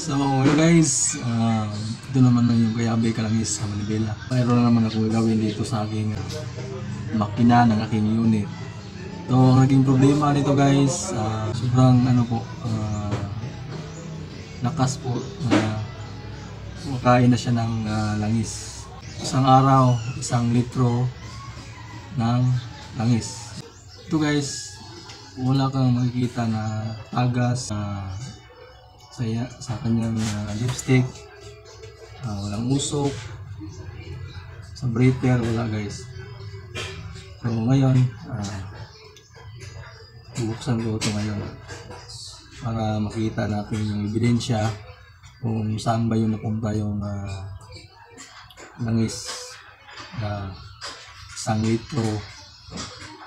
So hello guys, ito naman na yung Kayabe Kalangis sa Manibela. Mayroon na naman ako gagawin dito sa aking makina ng aking unit. So ang naging problema nito guys, sobrang lakas po na makain na siya ng langis. Isang araw, 1 litro ng langis. Ito guys, wala kang makikita na tagas sa kanyang lipstick, walang usok, sa breather wala guys. So ngayon, bubuksan ko ito ngayon para makita natin yung ebidensya kung saan ba yung napunta yung langis na 1 litro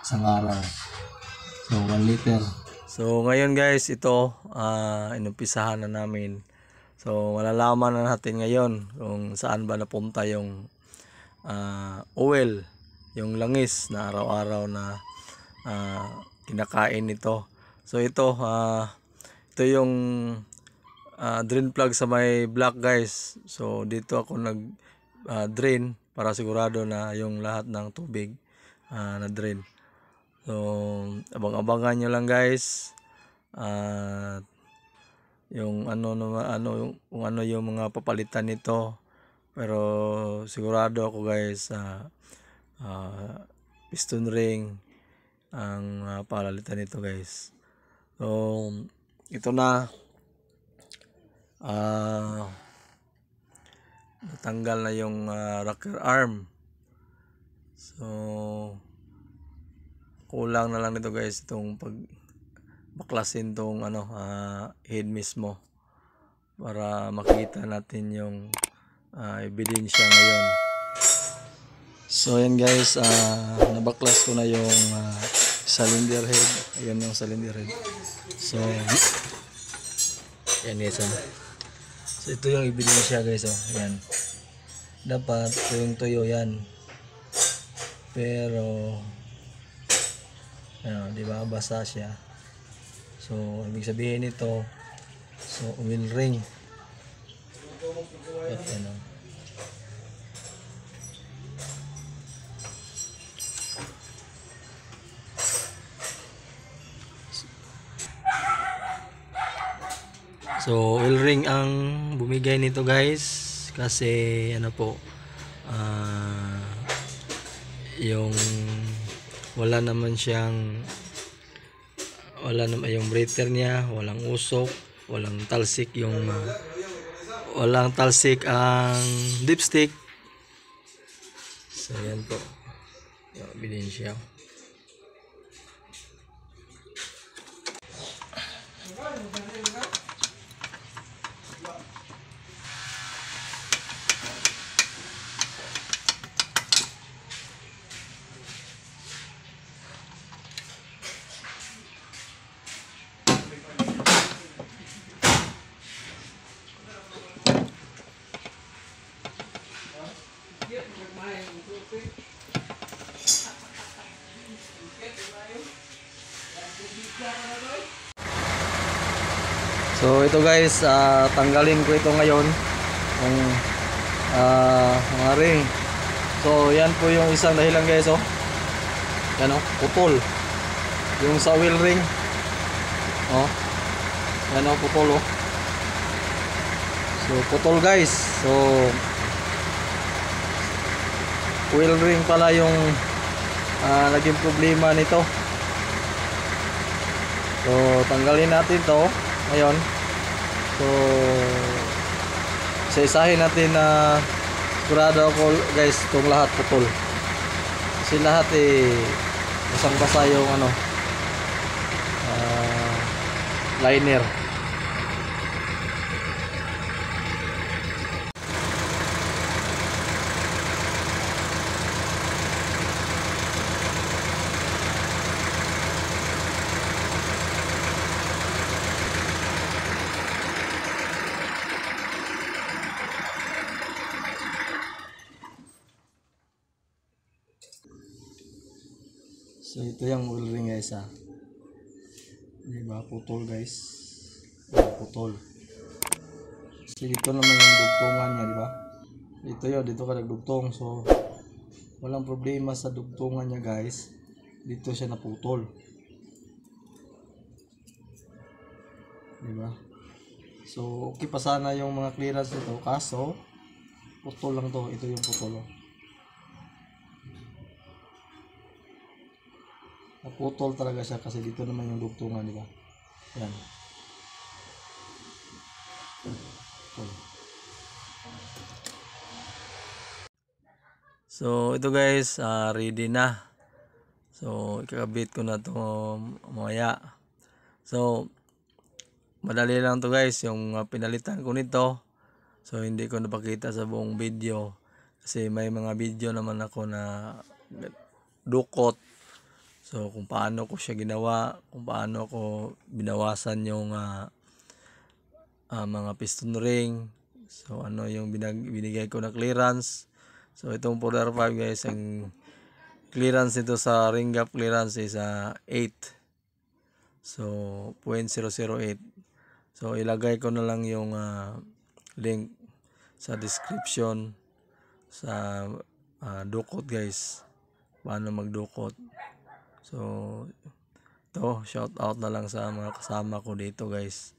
isang araw. So 1 liter. So ngayon guys, ito inumpisahan na namin. So malalaman na natin ngayon kung saan ba napunta yung oil, yung langis na araw-araw na kinakain nito. So ito yung drain plug sa may block guys. So dito ako nag drain para sigurado na yung lahat ng tubig na drain. So abang-abangan nyo lang guys yung kung ano yung mga papalitan nito, pero sigurado ako guys piston ring ang palalitan nito guys. So ito na natanggal na yung rocker arm. So kulang na lang nito guys itong baklasin tong head mismo para makita natin yung ebidensya ngayon. So ayan guys, nabaklas ko na yung cylinder head. Ayan yung cylinder head. So ayan guys, so ito yung ebidensya guys. Ayan, dapat tuyong-tuyo yan, pero di ba basa siya. So ibig sabihin nito, so oil ring. So oil ring ang bumigay nito guys, kasi yung wala naman yung breather niya, walang usok, walang talsik ang dipstick. So yan po yung ebidensya. So ito guys, tanggalin ko ito ngayon yung mga ring. So yan po yung isang dahilan guys. Yan putol yung sa wheel ring. Yan putol. So putol guys. So wheel ring pala yung naging problema nito. So tanggalin natin to ngayon. So isa-isahin natin na sigurado ako guys itong lahat putol, kasi lahat basang-basa yung liner. So ito yung oil ring guys. Diba putol guys, putol. Kasi dito naman yung dugtungan niya, di ba? Dito yun, dito ka nagdugtong. So, walang problema sa dugtungan niya guys. Dito siya naputol. Di ba? So, okay pa sana yung mga clearance nito. Kaso, putol lang to. Ito yung putol. Naputol talaga siya kasi dito naman yung dugtungan, di ba? Yan. So, ito guys, ready na. So, ikakabit ko na to mamaya. So, madali lang to guys, yung pinalitan ko nito. So, hindi ko napakita sa buong video. Kasi may mga video naman ako na dukot. So, kung paano ko siya ginawa, kung paano ko binawasan yung mga piston ring. So, ano yung binigay ko na clearance. So, itong 4R5 guys, ang clearance nito sa ring gap clearance is 8. So, 0.008. So, ilagay ko na lang yung link sa description sa dukot guys. Paano magdukot. So, ito, shout out na lang sa mga kasama ko dito guys.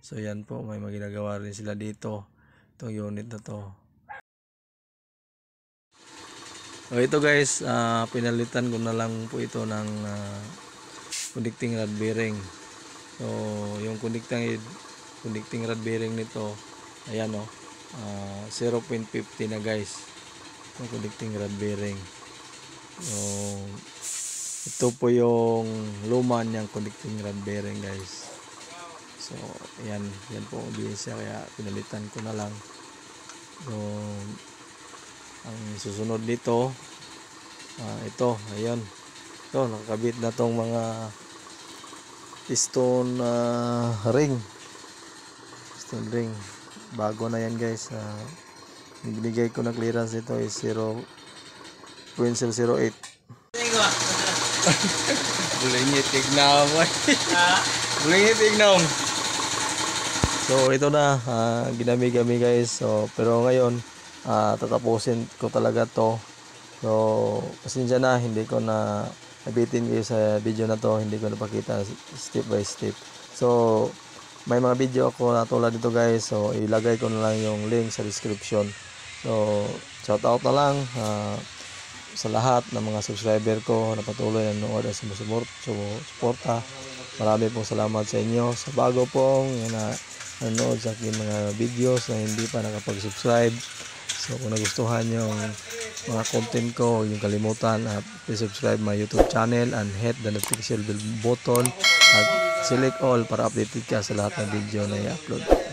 So, yan po, may maginagawa rin sila dito. Itong unit na to. So, ito guys, pinalitan ko na lang po ito ng connecting rod bearing. So, yung connecting rod bearing nito, ayan o, 0.50 na guys. Yung connecting rod bearing. So, ito po yung luma niyang connecting rod bearing guys. So, yan po obvious siya, kaya pinalitan ko na lang. So, ang susunod dito, ito, ayun. Ito, nakakabit na tong mga piston ring. Piston ring. Bago na yan guys. Binigay ko na clearance ito is 0.008. Bulingit tignaw mo. Bulingit tignaw. So ito na, ginami-gami guys. So pero ngayon tatapusin ko talaga to. So pasensya na, hindi ko na nabitin kayo sa video na to, hindi ko napakita step by step. So may mga video ako na tulad dito guys, so ilagay ko na lang yung link sa description. So shout out na lang sa lahat ng mga subscriber ko na patuloy na nanonood at sumusuporta. Marami pong salamat sa inyo. Sa bago pong nanonood sa aking mga videos na hindi pa nakapag-subscribe, so kung nagustuhan yung mga content ko, huwag yung kalimutan at please subscribe my YouTube channel and hit the notification bell button at select all para updated ka sa lahat ng video na i-upload.